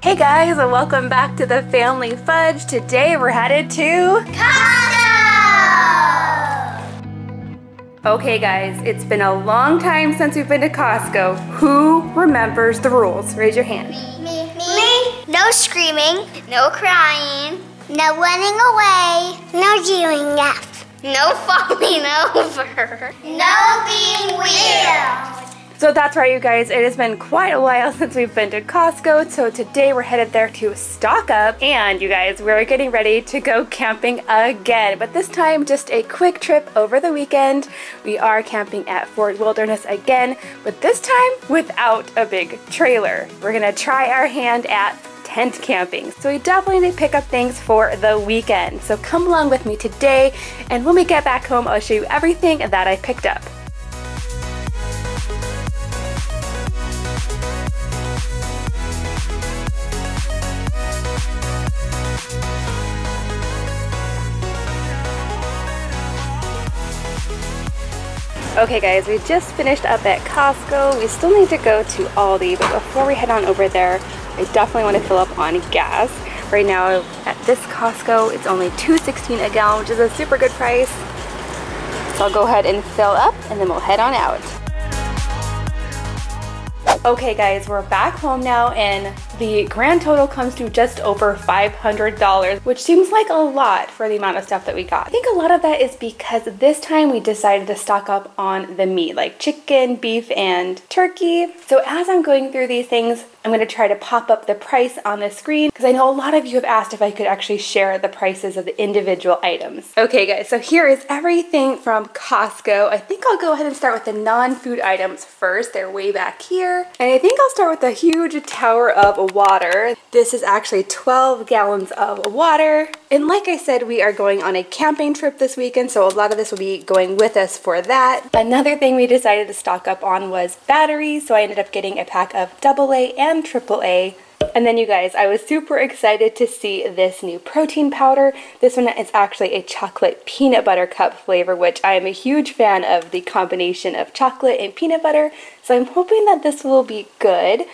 Hey guys, and welcome back to the Family Fudge. Today we're headed to Costco! Okay guys, it's been a long time since we've been to Costco. Who remembers the rules? Raise your hand. Me. No screaming. No crying. No running away. No doing that. No falling over. No being weird. So that's right, you guys. It has been quite a while since we've been to Costco. So today we're headed there to stock up. And you guys, we're getting ready to go camping again. But this time, just a quick trip over the weekend. We are camping at Fort Wilderness again, but this time without a big trailer. We're gonna try our hand at tent camping. So we definitely need to pick up things for the weekend. So come along with me today, and when we get back home, I'll show you everything that I picked up. Okay guys, we just finished up at Costco. We still need to go to Aldi, but before we head on over there, I definitely want to fill up on gas. Right now at this Costco, it's only $2.16 a gallon, which is a super good price. So I'll go ahead and fill up and then we'll head on out. Okay guys, we're back home now and the grand total comes to just over $500, which seems like a lot for the amount of stuff that we got. I think a lot of that is because this time we decided to stock up on the meat, like chicken, beef, and turkey. So as I'm going through these things, I'm going to try to pop up the price on the screen because I know a lot of you have asked if I could actually share the prices of the individual items. Okay guys, so here is everything from Costco. I think I'll go ahead and start with the non-food items first. They're way back here. And I think I'll start with the huge tower of water. This is actually 12 gallons of water. And like I said, we are going on a camping trip this weekend, so a lot of this will be going with us for that. Another thing we decided to stock up on was batteries, so I ended up getting a pack of AA and AAA. And then you guys, I was super excited to see this new protein powder. This one is actually a chocolate peanut butter cup flavor, which I am a huge fan of the combination of chocolate and peanut butter. So I'm hoping that this will be good.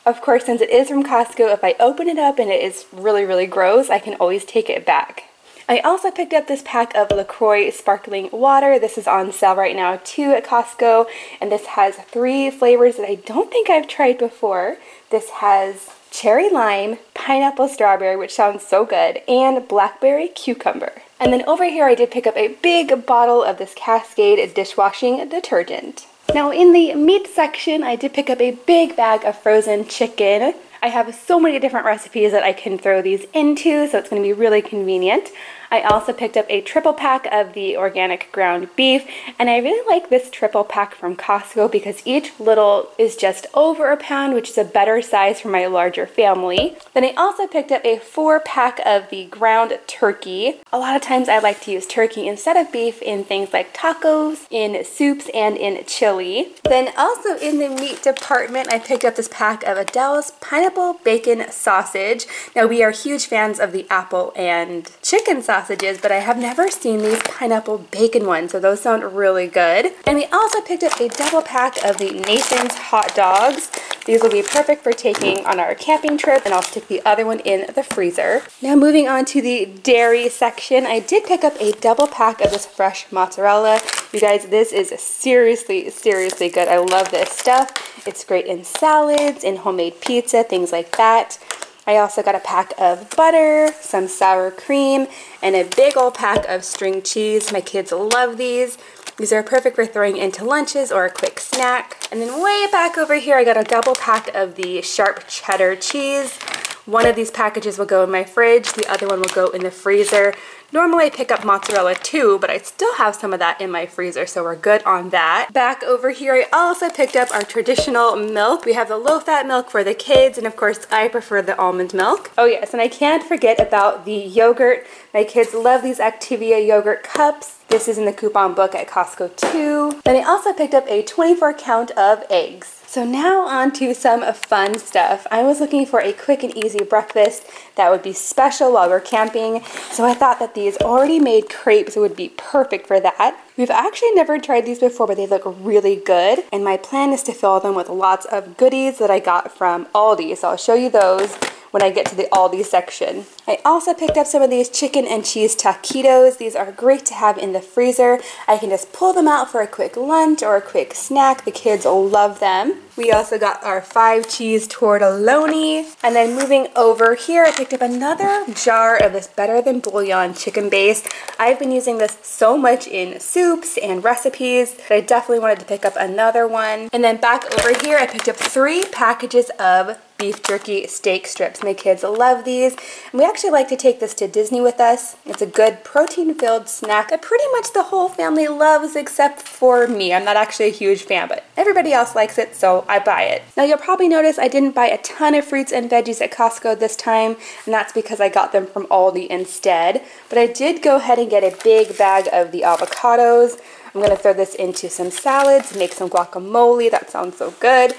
Of course, since it is from Costco, if I open it up and it is really gross, I can always take it back. I also picked up this pack of Lacroix sparkling water. This is on sale right now too at Costco, and this has 3 flavors that I don't think I've tried before. This has cherry lime, pineapple strawberry, which sounds so good, and blackberry cucumber. And then over here I did pick up a big bottle of this Cascade dishwashing detergent. Now in the meat section, I did pick up a big bag of frozen chicken. I have so many different recipes that I can throw these into, so it's going to be really convenient. I also picked up a triple pack of the organic ground beef, and I really like this triple pack from Costco because each little is just over a pound, which is a better size for my larger family. Then I also picked up a 4-pack of the ground turkey. A lot of times I like to use turkey instead of beef in things like tacos, in soups, and in chili. Then also in the meat department, I picked up this pack of Adele's pineapple bacon sausage. Now we are huge fans of the apple and chicken sausages, but I have never seen these pineapple bacon ones, so those sound really good. And we also picked up a double pack of the Nathan's hot dogs. These will be perfect for taking on our camping trip, and I'll stick the other one in the freezer. Now moving on to the dairy section, I did pick up a double pack of this fresh mozzarella. You guys, this is seriously good. I love this stuff. It's great in salads, in homemade pizza, things like that. I also got a pack of butter, some sour cream, and a big old pack of string cheese. My kids love these. These are perfect for throwing into lunches or a quick snack. And then way back over here, I got a double pack of the sharp cheddar cheese. One of these packages will go in my fridge, the other one will go in the freezer. Normally I pick up mozzarella too, but I still have some of that in my freezer, so we're good on that. Back over here, I also picked up our traditional milk. We have the low-fat milk for the kids, and of course, I prefer the almond milk. Oh yes, and I can't forget about the yogurt. My kids love these Activia yogurt cups. This is in the coupon book at Costco too. Then I also picked up a 24 count of eggs. So now on to some fun stuff. I was looking for a quick and easy breakfast that would be special while we're camping, so I thought that these already made crepes would be perfect for that. We've actually never tried these before, but they look really good, and my plan is to fill them with lots of goodies that I got from Aldi, so I'll show you those when I get to the Aldi section. I also picked up some of these chicken and cheese taquitos. These are great to have in the freezer. I can just pull them out for a quick lunch or a quick snack. The kids will love them. We also got our 5 cheese tortelloni. And then moving over here, I picked up another jar of this Better Than Bullion chicken base. I've been using this so much in soups and recipes that I definitely wanted to pick up another one. And then back over here, I picked up 3 packages of beef jerky steak strips. My kids love these, and we actually like to take this to Disney with us. It's a good protein-filled snack that pretty much the whole family loves except for me. I'm not actually a huge fan, but everybody else likes it, so I buy it. Now you'll probably notice I didn't buy a ton of fruits and veggies at Costco this time, and that's because I got them from Aldi instead. But I did go ahead and get a big bag of the avocados. I'm going to throw this into some salads, make some guacamole. That sounds so good.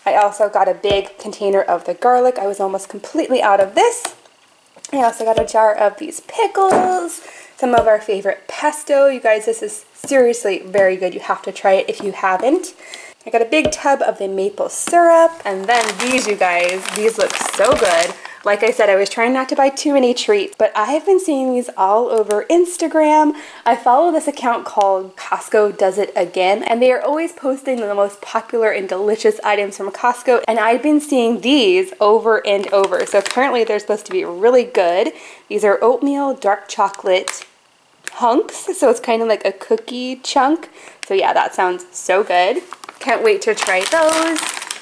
I also got a big container of the garlic. I was almost completely out of this. I also got a jar of these pickles, some of our favorite pesto. You guys, this is seriously very good. You have to try it if you haven't. I got a big tub of the maple syrup, and then these, you guys, these look so good. Like I said, I was trying not to buy too many treats, but I have been seeing these all over Instagram. I follow this account called Costco Does It Again, and they are always posting the most popular and delicious items from Costco, and I've been seeing these over and over. So apparently they're supposed to be really good. These are oatmeal dark chocolate hunks, so it's kind of like a cookie chunk. So yeah, that sounds so good. Can't wait to try those.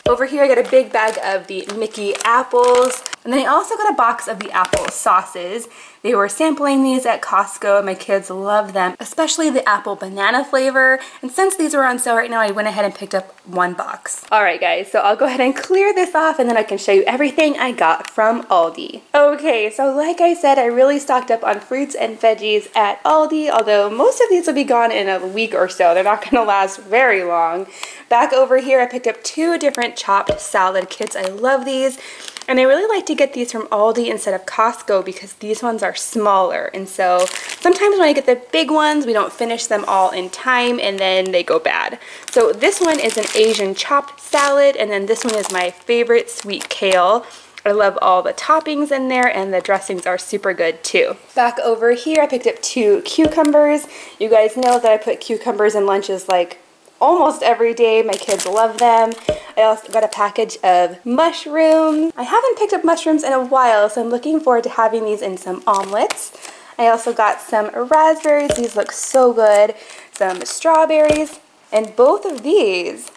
Over here I got a big bag of the Mickey apples. And then I also got a box of the apple sauces. They were sampling these at Costco and my kids love them, especially the apple banana flavor. And since these were on sale right now, I went ahead and picked up 1 box. Alright guys, so I'll go ahead and clear this off and then I can show you everything I got from Aldi. Okay, so like I said, I really stocked up on fruits and veggies at Aldi, although most of these will be gone in a week or so. They're not going to last very long. Back over here, I picked up 2 different chopped salad kits. I love these. And I really like to get these from Aldi instead of Costco because these ones are smaller. And so sometimes when I get the big ones, we don't finish them all in time and then they go bad. So this one is an Asian chopped salad, and then this one is my favorite sweet kale. I love all the toppings in there, and the dressings are super good too. Back over here, I picked up 2 cucumbers. You guys know that I put cucumbers in lunches like almost every day. My kids love them. I also got a package of mushrooms. I haven't picked up mushrooms in a while, so I'm looking forward to having these in some omelets. I also got some raspberries. These look so good. Some strawberries, and both of these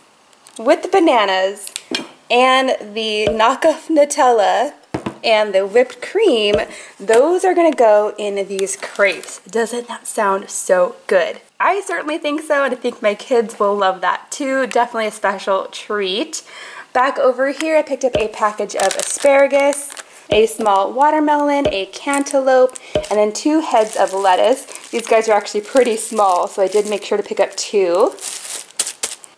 with the bananas and the knockoff Nutella and the whipped cream, those are gonna go in these crepes. Doesn't that sound so good? I certainly think so, and I think my kids will love that too. Definitely a special treat. Back over here, I picked up a package of asparagus, a small watermelon, a cantaloupe, and then 2 heads of lettuce. These guys are actually pretty small, so I did make sure to pick up 2.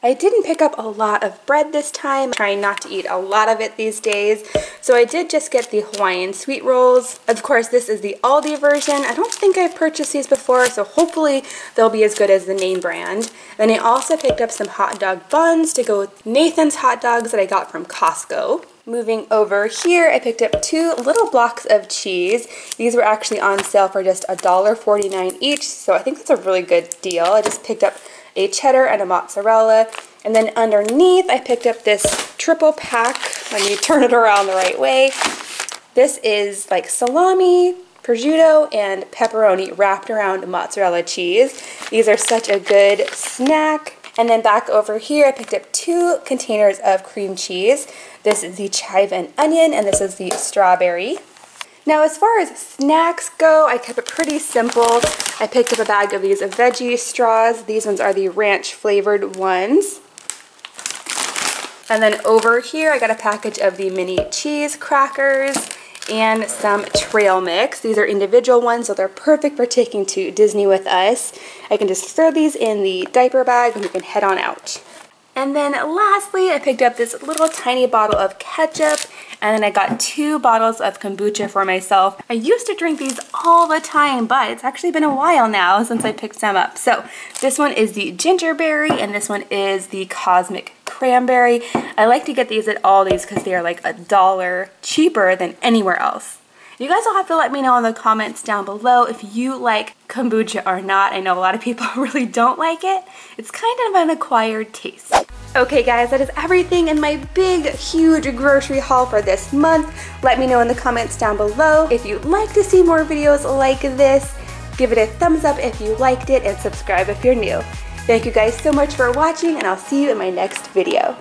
I didn't pick up a lot of bread this time. I'm trying not to eat a lot of it these days. So I did just get the Hawaiian sweet rolls. Of course, this is the Aldi version. I don't think I've purchased these before, so hopefully they'll be as good as the name brand. Then I also picked up some hot dog buns to go with Nathan's hot dogs that I got from Costco. Moving over here, I picked up 2 little blocks of cheese. These were actually on sale for just $1.49 each, so I think that's a really good deal. I just picked up a cheddar and a mozzarella, and then underneath I picked up this triple pack. Let me turn it around the right way. This is like salami, prosciutto, and pepperoni wrapped around mozzarella cheese. These are such a good snack. And then back over here I picked up 2 containers of cream cheese. This is the chive and onion, and this is the strawberry. Now as far as snacks go, I kept it pretty simple. I picked up a bag of these veggie straws. These ones are the ranch flavored ones. And then over here I got a package of the mini cheese crackers and some trail mix. These are individual ones, so they're perfect for taking to Disney with us. I can just throw these in the diaper bag and we can head on out. And then lastly, I picked up this little tiny bottle of ketchup, And then I got 2 bottles of kombucha for myself. I used to drink these all the time, but it's actually been a while now since I picked some up. So this one is the gingerberry and this one is the cosmic cranberry. I like to get these at Aldi's because they are like $1 cheaper than anywhere else. You guys will have to let me know in the comments down below if you like kombucha or not. I know a lot of people really don't like it. It's kind of an acquired taste. Okay guys, that is everything in my big, huge grocery haul for this month. Let me know in the comments down below if you'd like to see more videos like this. Give it a thumbs up if you liked it and subscribe if you're new. Thank you guys so much for watching and I'll see you in my next video.